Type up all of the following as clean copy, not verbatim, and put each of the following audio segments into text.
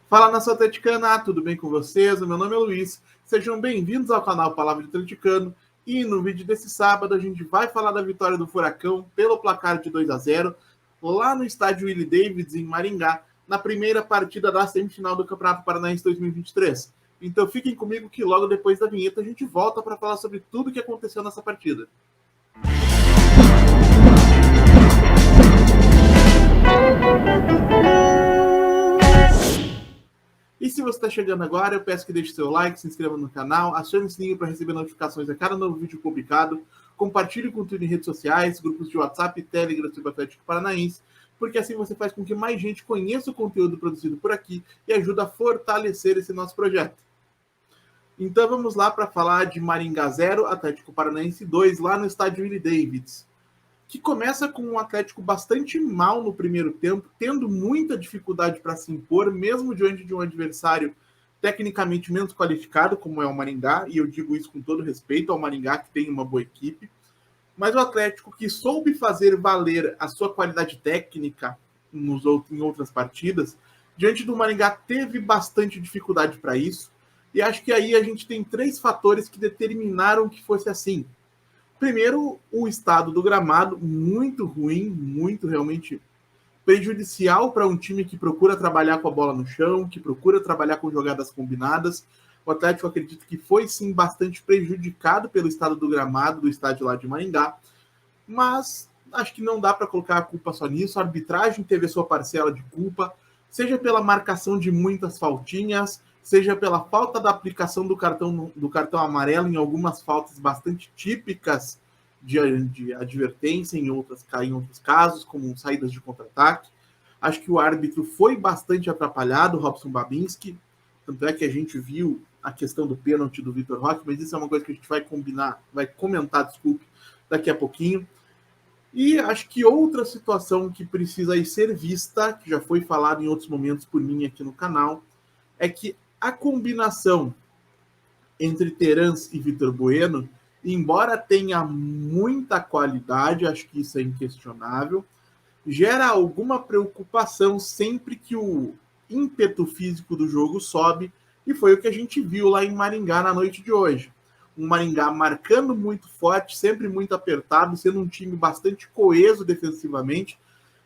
Fala, nação atleticana, tudo bem com vocês? O meu nome é Luiz, sejam bem-vindos ao canal Palavra de Atleticano. E no vídeo desse sábado a gente vai falar da vitória do Furacão pelo placar de 2-0 lá no estádio Willie Davids, em Maringá, na primeira partida da semifinal do Campeonato Paranaense 2023. Então fiquem comigo que logo depois da vinheta a gente volta para falar sobre tudo o que aconteceu nessa partida. E se você está chegando agora, eu peço que deixe seu like, se inscreva no canal, acione o sininho para receber notificações a cada novo vídeo publicado, compartilhe o conteúdo em redes sociais, grupos de WhatsApp, Telegram do Atlético Paranaense, porque assim você faz com que mais gente conheça o conteúdo produzido por aqui e ajuda a fortalecer esse nosso projeto. Então vamos lá para falar de Maringá 0, Atlético Paranaense 2, lá no estádio Willie Davids, que começa com um Atlético bastante mal no primeiro tempo, tendo muita dificuldade para se impor, mesmo diante de um adversário tecnicamente menos qualificado, como é o Maringá, e eu digo isso com todo respeito ao Maringá, que tem uma boa equipe, mas o Atlético que soube fazer valer a sua qualidade técnica em outras partidas, diante do Maringá teve bastante dificuldade para isso, e acho que aí a gente tem três fatores que determinaram que fosse assim. Primeiro, o estado do gramado, muito ruim, muito realmente prejudicial para um time que procura trabalhar com a bola no chão, que procura trabalhar com jogadas combinadas. O Atlético, acredito que foi sim bastante prejudicado pelo estado do gramado do estádio lá de Maringá, mas acho que não dá para colocar a culpa só nisso. A arbitragem teve a sua parcela de culpa, seja pela marcação de muitas faltinhas, seja pela falta da aplicação do cartão amarelo em algumas faltas bastante típicas de advertência em outros casos, como saídas de contra-ataque. Acho que o árbitro foi bastante atrapalhado, Robson Babinski, tanto é que a gente viu a questão do pênalti do Vitor Roque, mas isso é uma coisa que a gente vai comentar, daqui a pouquinho. E acho que outra situação que precisa aí ser vista, que já foi falado em outros momentos por mim aqui no canal, é que a combinação entre Terans e Vitor Bueno, embora tenha muita qualidade, acho que isso é inquestionável, gera alguma preocupação sempre que o ímpeto físico do jogo sobe, e foi o que a gente viu lá em Maringá na noite de hoje. Um Maringá marcando muito forte, sempre muito apertado, sendo um time bastante coeso defensivamente,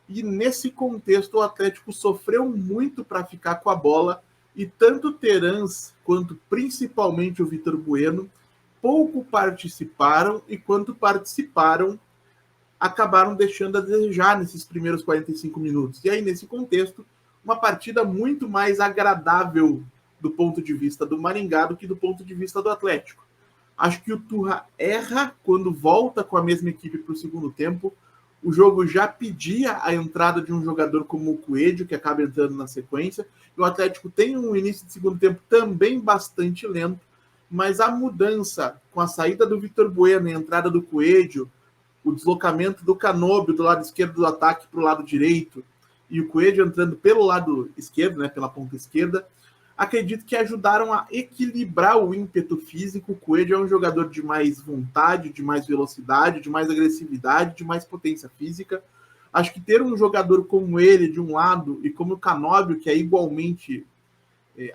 e nesse contexto o Atlético sofreu muito para ficar com a bola, e tanto o Terans quanto principalmente o Vitor Bueno pouco participaram, e quanto participaram, acabaram deixando a desejar nesses primeiros 45 minutos. E aí, nesse contexto, uma partida muito mais agradável do ponto de vista do Maringá do que do ponto de vista do Atlético. Acho que o Turra erra quando volta com a mesma equipe para o segundo tempo. O jogo já pedia a entrada de um jogador como o Coelho, que acaba entrando na sequência. E o Atlético tem um início de segundo tempo também bastante lento, mas a mudança com a saída do Vitor Bueno e a entrada do Coelho, o deslocamento do Canóbio do lado esquerdo do ataque para o lado direito, e o Coelho entrando pelo lado esquerdo, né, pela ponta esquerda, acredito que ajudaram a equilibrar o ímpeto físico. O Coelho é um jogador de mais vontade, de mais velocidade, de mais agressividade, de mais potência física. Acho que ter um jogador como ele de um lado e como o Canóbio, que é igualmente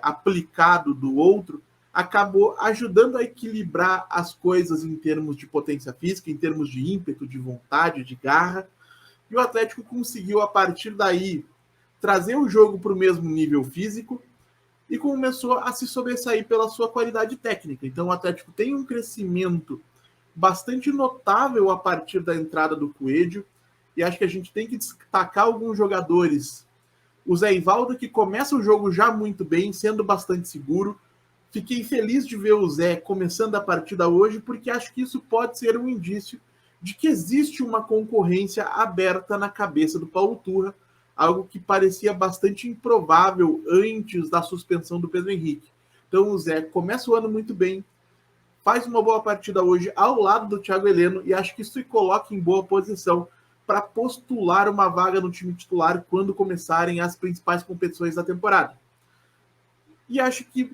aplicado do outro, acabou ajudando a equilibrar as coisas em termos de potência física, em termos de ímpeto, de vontade, de garra. E o Atlético conseguiu, a partir daí, trazer o jogo para o mesmo nível físico e começou a se sobressair pela sua qualidade técnica. Então o Atlético tem um crescimento bastante notável a partir da entrada do Coelho, e acho que a gente tem que destacar alguns jogadores. O Zé Ivaldo, que começa o jogo já muito bem, sendo bastante seguro. Fiquei feliz de ver o Zé começando a partida hoje, porque acho que isso pode ser um indício de que existe uma concorrência aberta na cabeça do Paulo Turra, algo que parecia bastante improvável antes da suspensão do Pedro Henrique. Então o Zé começa o ano muito bem, faz uma boa partida hoje ao lado do Thiago Heleno, e acho que isso se coloca em boa posição para postular uma vaga no time titular quando começarem as principais competições da temporada. E acho que,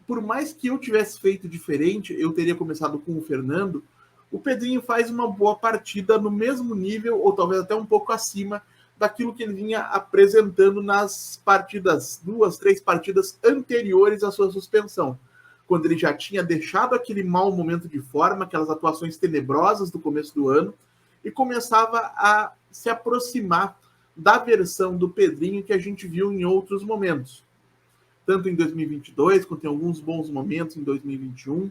por mais que eu tivesse feito diferente, eu teria começado com o Fernando, o Pedrinho faz uma boa partida no mesmo nível, ou talvez até um pouco acima, daquilo que ele vinha apresentando nas partidas, 2, 3 partidas anteriores à sua suspensão, quando ele já tinha deixado aquele mau momento de forma, aquelas atuações tenebrosas do começo do ano, e começava a se aproximar da versão do Pedrinho que a gente viu em outros momentos, tanto em 2022, quanto em alguns bons momentos em 2021.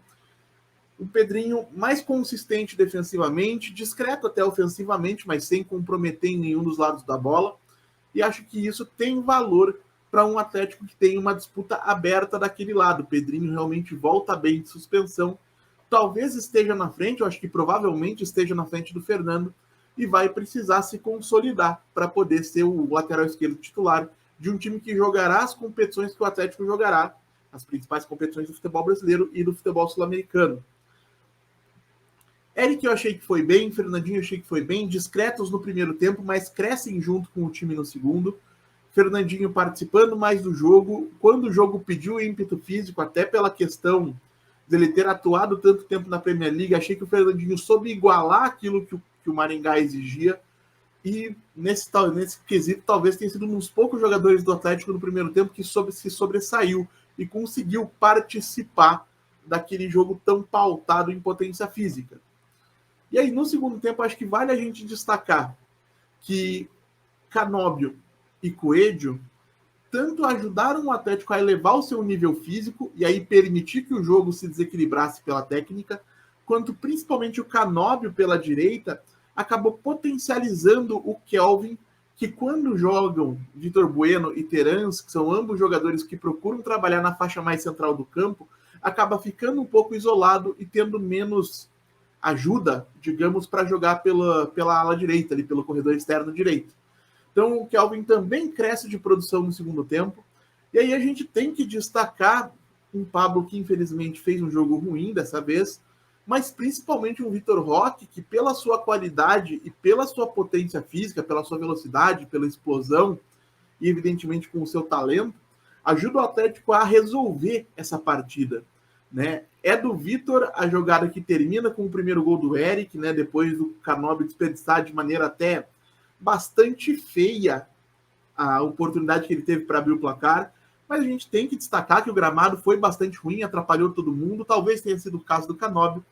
O Pedrinho mais consistente defensivamente, discreto até ofensivamente, mas sem comprometer em nenhum dos lados da bola. E acho que isso tem valor para um Atlético que tem uma disputa aberta daquele lado. O Pedrinho realmente volta bem de suspensão. Talvez esteja na frente, eu acho que provavelmente esteja na frente do Fernando, e vai precisar se consolidar para poder ser o lateral esquerdo titular de um time que jogará as competições que o Atlético jogará, as principais competições do futebol brasileiro e do futebol sul-americano. Eric eu achei que foi bem, Fernandinho eu achei que foi bem, discretos no primeiro tempo, mas crescem junto com o time no segundo. Fernandinho participando mais do jogo, quando o jogo pediu ímpeto físico, até pela questão dele ter atuado tanto tempo na Premier League, achei que o Fernandinho soube igualar aquilo que o Maringá exigia, e nesse quesito talvez tenha sido um dos poucos jogadores do Atlético no primeiro tempo que se sobressaiu e conseguiu participar daquele jogo tão pautado em potência física. E aí, no segundo tempo, acho que vale a gente destacar que Canóbio e Coelho tanto ajudaram o Atlético a elevar o seu nível físico e aí permitir que o jogo se desequilibrasse pela técnica, quanto principalmente o Canóbio pela direita acabou potencializando o Kelvin, que quando jogam Vitor Bueno e Terans, que são ambos jogadores que procuram trabalhar na faixa mais central do campo, acaba ficando um pouco isolado e tendo menos ajuda, digamos, para jogar pela ala direita, ali pelo corredor externo direito. Então o Kelvin também cresce de produção no segundo tempo. E aí a gente tem que destacar um Pablo que infelizmente fez um jogo ruim dessa vez, mas principalmente um Vitor Roque, que pela sua qualidade e pela sua potência física, pela sua velocidade, pela explosão e evidentemente com o seu talento, ajuda o Atlético a resolver essa partida, né? É do Vitor a jogada que termina com o primeiro gol do Eric, né? Depois do Canóbio desperdiçar de maneira até bastante feia a oportunidade que ele teve para abrir o placar. Mas a gente tem que destacar que o gramado foi bastante ruim, atrapalhou todo mundo. Talvez tenha sido o caso do Canóbio.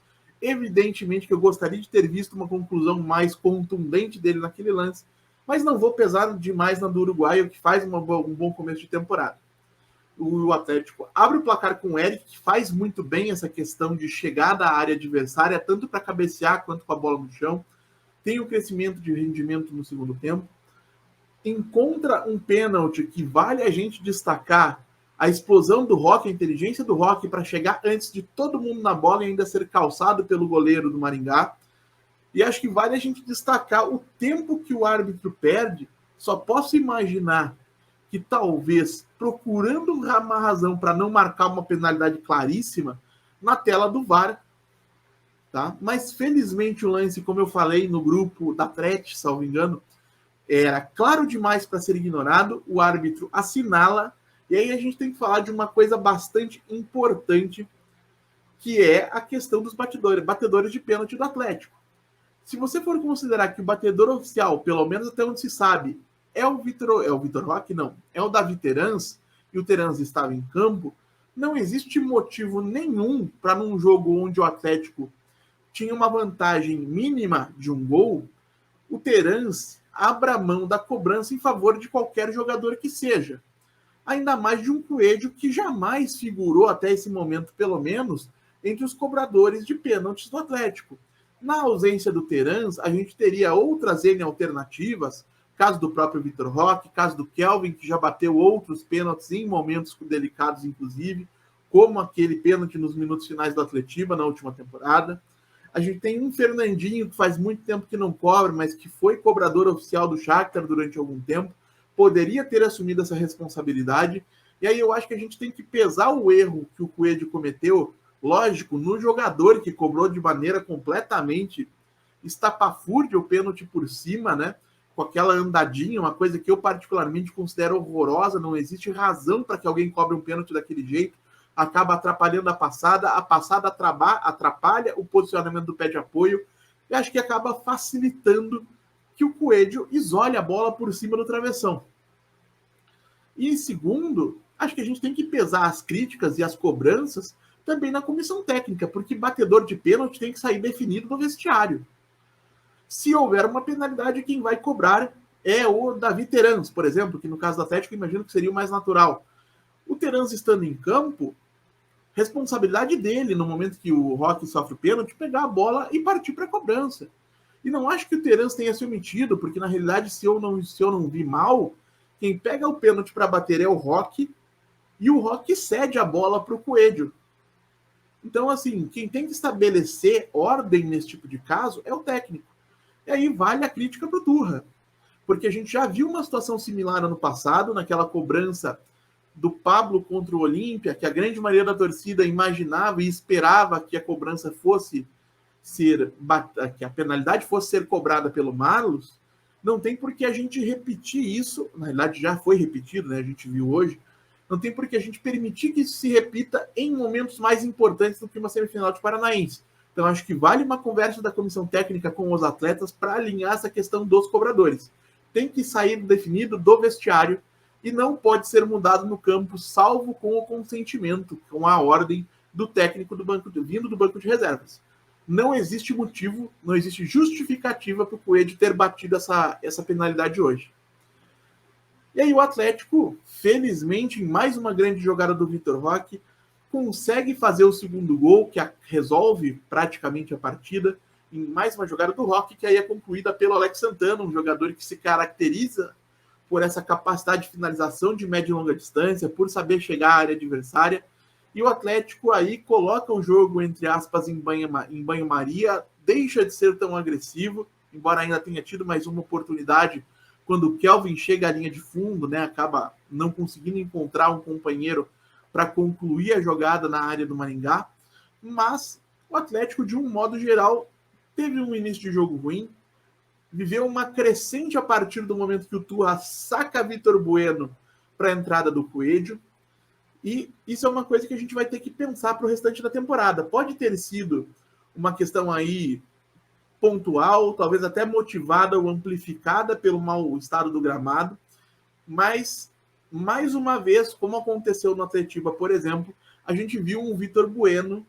Evidentemente que eu gostaria de ter visto uma conclusão mais contundente dele naquele lance, mas não vou pesar demais na do Uruguaio, que faz um bom começo de temporada. O Atlético abre o placar com o Eric, que faz muito bem essa questão de chegada à área adversária, tanto para cabecear quanto com a bola no chão. Tem o crescimento de rendimento no segundo tempo. Encontra um pênalti que vale a gente destacar a explosão do Roque, a inteligência do Roque para chegar antes de todo mundo na bola e ainda ser calçado pelo goleiro do Maringá. E acho que vale a gente destacar o tempo que o árbitro perde. Só posso imaginar que talvez procurando uma razão para não marcar uma penalidade claríssima na tela do VAR, tá? Mas felizmente o lance, como eu falei no grupo da Tret, salvo engano, era claro demais para ser ignorado, o árbitro assinala, e aí a gente tem que falar de uma coisa bastante importante, que é a questão dos batedores de pênalti do Atlético. Se você for considerar que o batedor oficial, pelo menos até onde se sabe, é o Vitor Roque, não, é o Davi Terans, e o Terans estava em campo, não existe motivo nenhum para num jogo onde o Atlético tinha uma vantagem mínima de um gol, o Terans abra mão da cobrança em favor de qualquer jogador que seja. Ainda mais de um Coelho que jamais figurou até esse momento, pelo menos, entre os cobradores de pênaltis do Atlético. Na ausência do Terans, a gente teria outras N alternativas, caso do próprio Vitor Roque, caso do Kelvin, que já bateu outros pênaltis em momentos delicados, inclusive, como aquele pênalti nos minutos finais do Atletiba na última temporada. A gente tem um Fernandinho, que faz muito tempo que não cobra, mas que foi cobrador oficial do Shakhtar durante algum tempo, poderia ter assumido essa responsabilidade. E aí eu acho que a gente tem que pesar o erro que o Coelho cometeu, lógico, no jogador que cobrou de maneira completamente estapafúrdia o pênalti por cima, né? Com aquela andadinha, uma coisa que eu particularmente considero horrorosa, não existe razão para que alguém cobre um pênalti daquele jeito, acaba atrapalhando a passada atrapalha o posicionamento do pé de apoio, e acho que acaba facilitando que o Coelho isole a bola por cima do travessão. E segundo, acho que a gente tem que pesar as críticas e as cobranças também na comissão técnica, porque batedor de pênalti tem que sair definido do vestiário. Se houver uma penalidade, quem vai cobrar é o Davi Terans, por exemplo, que no caso do Atlético, imagino que seria o mais natural. O Terans estando em campo, responsabilidade dele, no momento que o Roque sofre o pênalti, pegar a bola e partir para a cobrança. E não acho que o Terans tenha se omitido, porque na realidade, se eu não vi mal, quem pega o pênalti para bater é o Roque, e o Roque cede a bola para o Coelho. Então, assim, quem tem que estabelecer ordem nesse tipo de caso é o técnico. E aí vale a crítica para o Turra, porque a gente já viu uma situação similar ano passado, naquela cobrança do Pablo contra o Olímpia, que a grande maioria da torcida imaginava e esperava que a cobrança fosse que a penalidade fosse ser cobrada pelo Marlos. Não tem por que a gente repetir isso, na realidade já foi repetido, né? A gente viu hoje. Não tem por que a gente permitir que isso se repita em momentos mais importantes do que uma semifinal de Paranaense. Então, acho que vale uma conversa da comissão técnica com os atletas para alinhar essa questão dos cobradores. Tem que sair definido do vestiário e não pode ser mudado no campo, salvo com o consentimento, com a ordem do técnico vindo do banco de reservas. Não existe motivo, não existe justificativa para o Coelho ter batido essa penalidade hoje. E aí o Atlético, felizmente, em mais uma grande jogada do Vitor Roque, consegue fazer o segundo gol, que resolve praticamente a partida, em mais uma jogada do Roque, que aí é concluída pelo Alex Santana, um jogador que se caracteriza por essa capacidade de finalização de média e longa distância, por saber chegar à área adversária. E o Atlético aí coloca o jogo, entre aspas, em banho-maria, deixa de ser tão agressivo, embora ainda tenha tido mais uma oportunidade quando o Kelvin chega à linha de fundo, né, acaba não conseguindo encontrar um companheiro para concluir a jogada na área do Maringá. Mas o Atlético, de um modo geral, teve um início de jogo ruim, viveu uma crescente a partir do momento que o Turra saca Vitor Bueno para a entrada do Coelho. E isso é uma coisa que a gente vai ter que pensar para o restante da temporada. Pode ter sido uma questão aí pontual, talvez até motivada ou amplificada pelo mau estado do gramado, mas, mais uma vez, como aconteceu no Atletiba, por exemplo, a gente viu um Vitor Bueno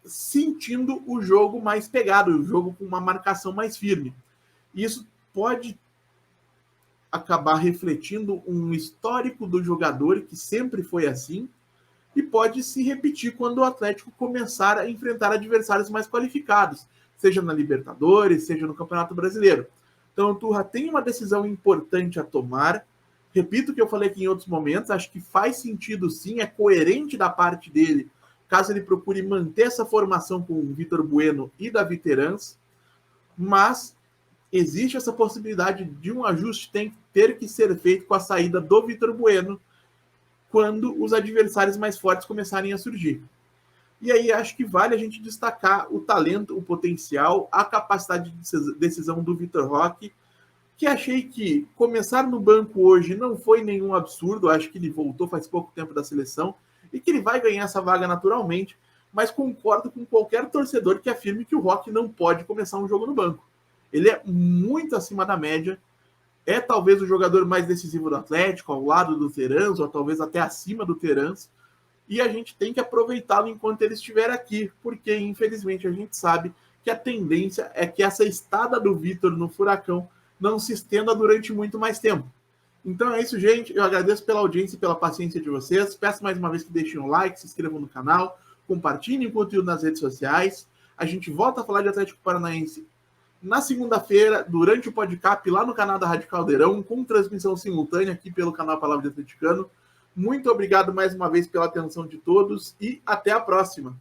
sentindo o jogo mais pegado, o jogo com uma marcação mais firme. E isso pode acabar refletindo um histórico do jogador que sempre foi assim e pode se repetir quando o Atlético começar a enfrentar adversários mais qualificados, seja na Libertadores, seja no Campeonato Brasileiro. Então o Turra tem uma decisão importante a tomar. Repito o que eu falei aqui em outros momentos, acho que faz sentido sim, é coerente da parte dele, caso ele procure manter essa formação com o Vitor Bueno e Davi Terans, mas existe essa possibilidade de um ajuste ter que ser feito com a saída do Vitor Bueno quando os adversários mais fortes começarem a surgir. E aí acho que vale a gente destacar o talento, o potencial, a capacidade de decisão do Vitor Roque, que achei que começar no banco hoje não foi nenhum absurdo, acho que ele voltou faz pouco tempo da seleção e que ele vai ganhar essa vaga naturalmente, mas concordo com qualquer torcedor que afirme que o Roque não pode começar um jogo no banco. Ele é muito acima da média, é talvez o jogador mais decisivo do Atlético, ao lado do Terans, ou talvez até acima do Terans, e a gente tem que aproveitá-lo enquanto ele estiver aqui, porque infelizmente a gente sabe que a tendência é que essa estada do Vitor no Furacão não se estenda durante muito mais tempo. Então é isso, gente. Eu agradeço pela audiência e pela paciência de vocês. Peço mais uma vez que deixem um like, se inscrevam no canal, compartilhem o conteúdo nas redes sociais. A gente volta a falar de Atlético Paranaense na segunda-feira, durante o podcast, lá no canal da Rádio Caldeirão, com transmissão simultânea aqui pelo canal Palavra de Atleticano. Muito obrigado mais uma vez pela atenção de todos e até a próxima.